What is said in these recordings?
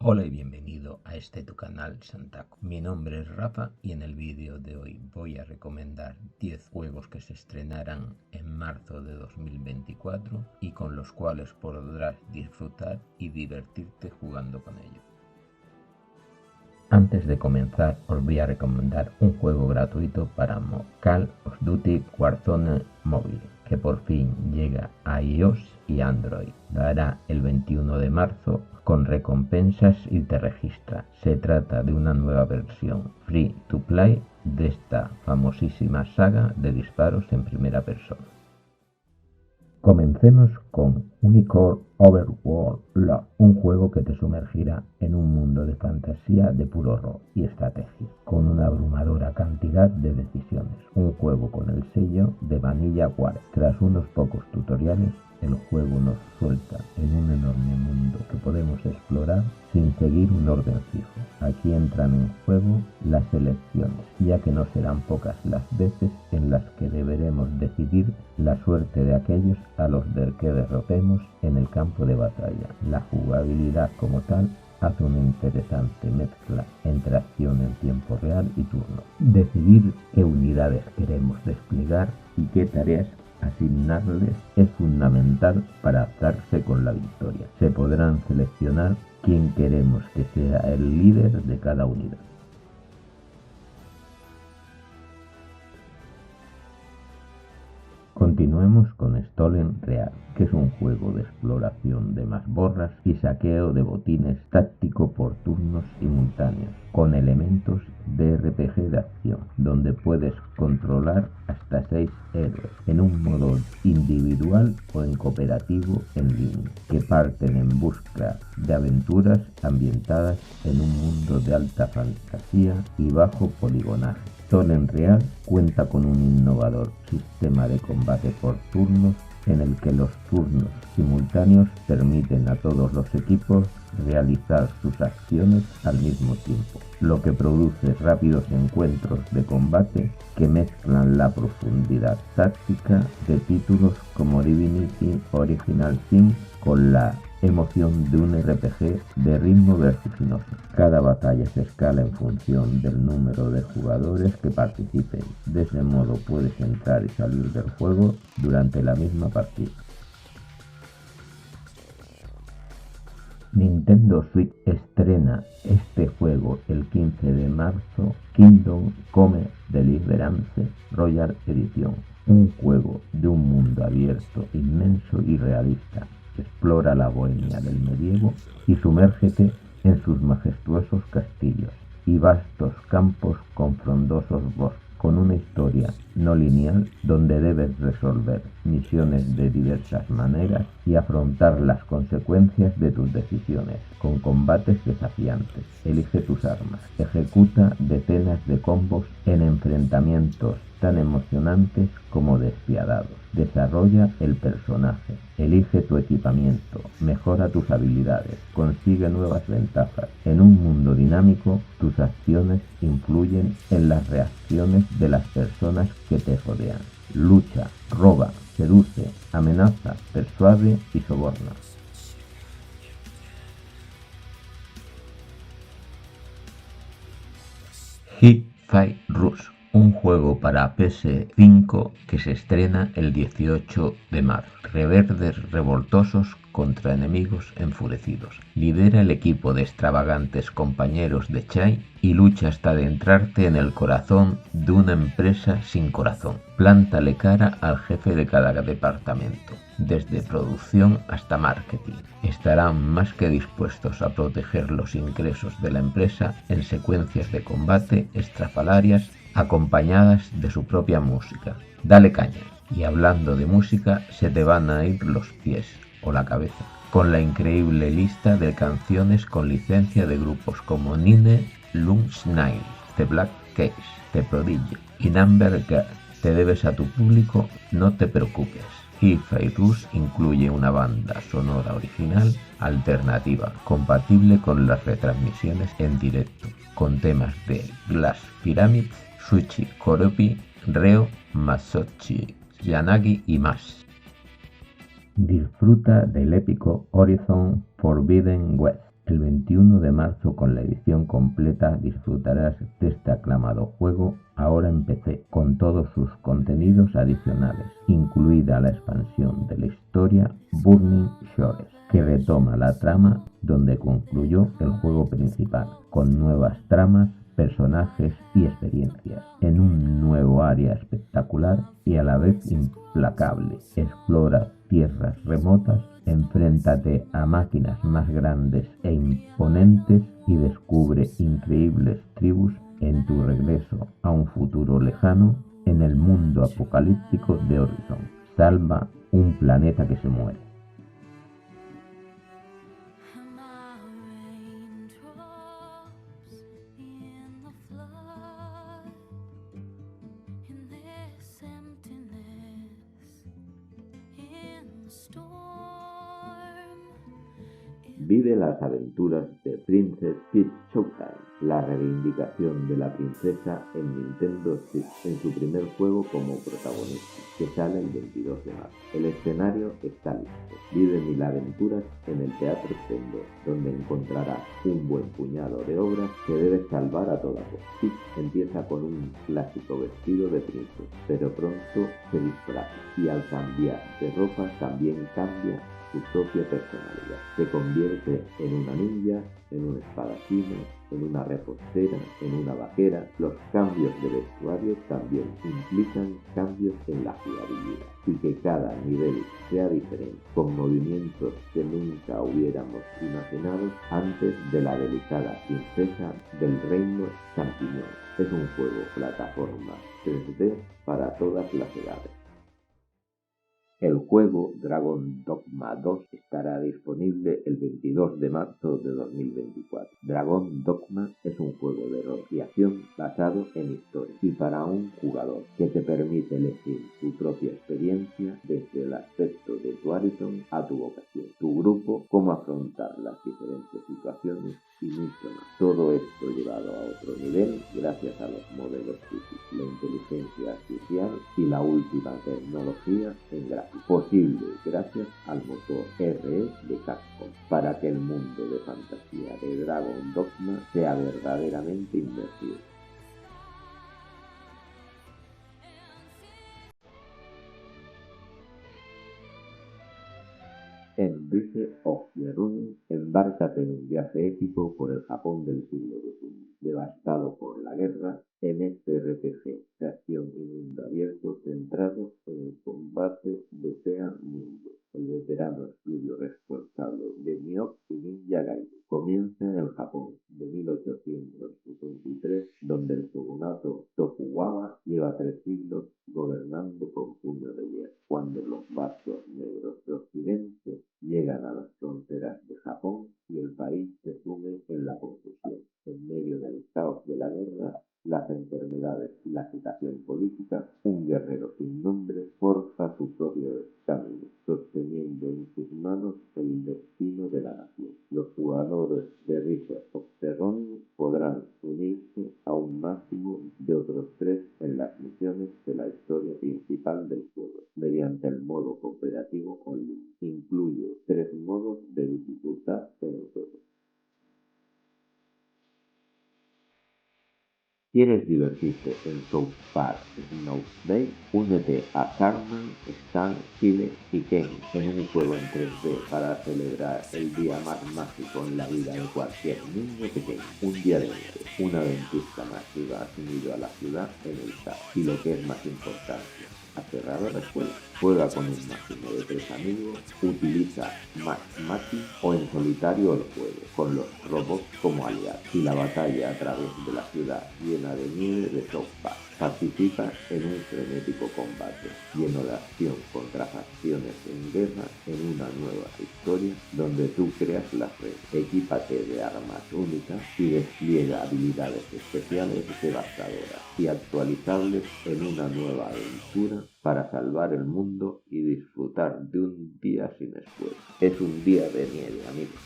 Hola y bienvenido a tu canal Santaco. Mi nombre es Rafa y en el vídeo de hoy voy a recomendar 10 juegos que se estrenarán en marzo de 2024 y con los cuales podrás disfrutar y divertirte jugando con ellos. Antes de comenzar os voy a recomendar un juego gratuito para Call of Duty Warzone Mobile, que por fin llega a iOS y Android. Lo hará el 21 de marzo con recompensas y te registra. Se trata de una nueva versión free to play de esta famosísima saga de disparos en primera persona. Comencemos con Unicorn Overworld, un juego que te sumergirá en un mundo de fantasía de puro rol y estrategia, con una abrumadora cantidad de decisiones. Un juego con el sello de VanillaWare. Tras unos pocos tutoriales, el juego nos suelta en un enorme mundo que podemos explorar sin seguir un orden fijo. Aquí entran en juego las elecciones, ya que no serán pocas las veces en las que deberemos decidir la suerte de aquellos a los que derrotemos en el campo de batalla. La jugabilidad como tal hace una interesante mezcla entre acción en tiempo real y turno. Decidir qué unidades queremos desplegar y qué tareas asignarles es fundamental para hacerse con la victoria. Se podrán seleccionar quién queremos que sea el líder de cada unidad. Continuemos con Stolen Real, que es un juego de exploración de mazmorras y saqueo de botines táctico por turnos simultáneos, con elementos de RPG de acción, donde puedes controlar hasta 6 héroes, en un modo individual o en cooperativo en línea, que parten en busca de aventuras ambientadas en un mundo de alta fantasía y bajo poligonaje. Stolen Real cuenta con un innovador sistema de combate por turnos en el que los turnos simultáneos permiten a todos los equipos realizar sus acciones al mismo tiempo, lo que produce rápidos encuentros de combate que mezclan la profundidad táctica de títulos como Divinity Original Sin con la emoción de un RPG de ritmo vertiginoso. Cada batalla se escala en función del número de jugadores que participen. De ese modo puedes entrar y salir del juego durante la misma partida. Nintendo Switch estrena este juego el 15 de marzo, Kingdom Come Deliverance Royal Edition, un juego de un mundo abierto, inmenso y realista. Explora la bohemia del medievo y sumérgete en sus majestuosos castillos y vastos campos con frondosos bosques, con una historia no lineal donde debes resolver misiones de diversas maneras y afrontar las consecuencias de tus decisiones, con combates desafiantes. Elige tus armas, ejecuta decenas de combos en enfrentamientos tan emocionantes como despiadados. Desarrolla el personaje, elige tu equipamiento, mejora tus habilidades, consigue nuevas ventajas. En un mundo dinámico, tus acciones influyen en las reacciones de las personas que te rodean. Lucha, roba, seduce, amenaza, persuade y soborna. Hi-Fi Rush, un juego para PS5 que se estrena el 18 de marzo. Rebeldes revoltosos contra enemigos enfurecidos. Lidera el equipo de extravagantes compañeros de Chai y lucha hasta adentrarte en el corazón de una empresa sin corazón. Plántale cara al jefe de cada departamento, desde producción hasta marketing. Estarán más que dispuestos a proteger los ingresos de la empresa en secuencias de combate estrafalarias acompañadas de su propia música. Dale caña. Y hablando de música, se te van a ir los pies o la cabeza con la increíble lista de canciones con licencia de grupos como Nine, Lunch Nine, The Black Keys, The Prodigy y Number Girl. Te debes a tu público, no te preocupes. Hi-Fi Rush incluye una banda sonora original alternativa, compatible con las retransmisiones en directo, con temas de Glass Pyramid, Suichi Koropi, Reo, Masochi Yanagi y más. Disfruta del épico Horizon Forbidden West, El 21 de marzo, con la edición completa, disfrutarás de este aclamado juego ahora en PC, con todos sus contenidos adicionales, incluida la expansión de la historia Burning Shores, que retoma la trama donde concluyó el juego principal, con nuevas tramas, personajes y experiencias, en un nuevo área espectacular y a la vez implacable. Explora tierras remotas, enfréntate a máquinas más grandes e imponentes y descubre increíbles tribus en tu regreso a un futuro lejano en el mundo apocalíptico de Horizon. Salva un planeta que se muere. Vive las aventuras de Princess Peach Showtime, la reivindicación de la princesa en Nintendo Switch, en su primer juego como protagonista, que sale el 22 de marzo. El escenario está listo. Vive mil aventuras en el Teatro Splendor, donde encontrarás un buen puñado de obras que debes salvar a toda costa. Peach empieza con un clásico vestido de princesa, pero pronto se disfraza y al cambiar de ropa también cambia su propia personalidad. Se convierte en una ninja, en una espadachina, en una repostera, en una vaquera. Los cambios de vestuario también implican cambios en la jugabilidad y que cada nivel sea diferente, con movimientos que nunca hubiéramos imaginado antes de la delicada princesa del reino champiñón. Es un juego plataforma 3D para todas las edades. El juego Dragon Dogma 2 estará disponible el 22 de marzo de 2024. Dragon Dogma es un juego de rol y acción basado en historia y para un jugador, que te permite elegir tu propia experiencia desde el aspecto de tu Horizon a tu vocación, tu grupo, cómo afrontar las diferentes situaciones y mucho más. Todo esto llevado a otro nivel gracias a los modelos físicos, la inteligencia artificial y la última tecnología en gráficos. Posible gracias al motor RE de Capcom, para que el mundo de fantasía de Dragon Dogma sea verdaderamente inmersivo. En Rise of the Ronin, embárcate en un viaje épico por el Japón del siglo XIX, devastado por la guerra, en este RPG de acción y mundo abierto centrado en el combate de Sea Mundo. El veterano estudio responsable de Nioh y Ninja Gaiden comienza en el Japón de 1863, donde el shogunato Tokugawa lleva 3 siglos gobernando con puño de hierro. Cuando los barcos negros de Occidente llegan a las fronteras de Japón y el país se sume en la confusión. En medio del caos de la guerra, las enfermedades y la agitación política, un guerrero sin nombre forja su propio camino, sosteniendo en sus manos el destino de la nación. Los jugadores de Rise of the Ronin podrán unirse a un máximo de otros 3 en las misiones de la historia principal del juego, mediante el modo cooperativo online. Incluye 3 modos de dificultad en el juego. ¿Quieres divertirte en South Park Snow Day? Únete a Cartman, Stan, Chile y Ken en un juego en 3D para celebrar el día más mágico en la vida de cualquier niño pequeño. Un día de nieve, una aventura masiva unido a la ciudad en el caos. Y lo que es más importante, aterrador escuela. Juega con un máximo de 3 amigos, utiliza matchmaking o en solitario el juego, con los robots como aliados, y la batalla a través de la ciudad llena de nieve de South Park. Participa en un frenético combate lleno de acción contra facciones en guerra en una nueva historia donde tú creas las redes. Equípate de armas únicas y despliega habilidades especiales devastadoras y actualizables en una nueva aventura para salvar el mundo y disfrutar de un día sin esfuerzo. Es un día de nieve, amigos.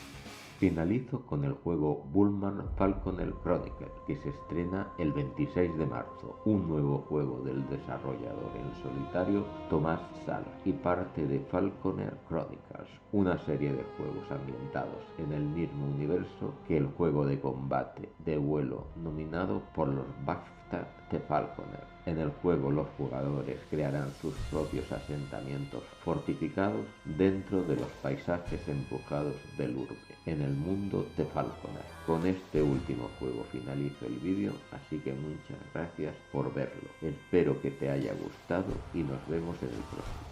Finalizo con el juego Bullman Falconer Chronicle, que se estrena el 26 de marzo, un nuevo juego del desarrollador en solitario Tomás Sala y parte de Falconer Chronicles, una serie de juegos ambientados en el mismo universo que el juego de combate de vuelo nominado por los BAFTA de Falconer. En el juego los jugadores crearán sus propios asentamientos fortificados dentro de los paisajes embrujados del urbe, en el mundo de Falconer. Con este último juego finalizo el vídeo, así que muchas gracias por verlo. Espero que te haya gustado y nos vemos en el próximo.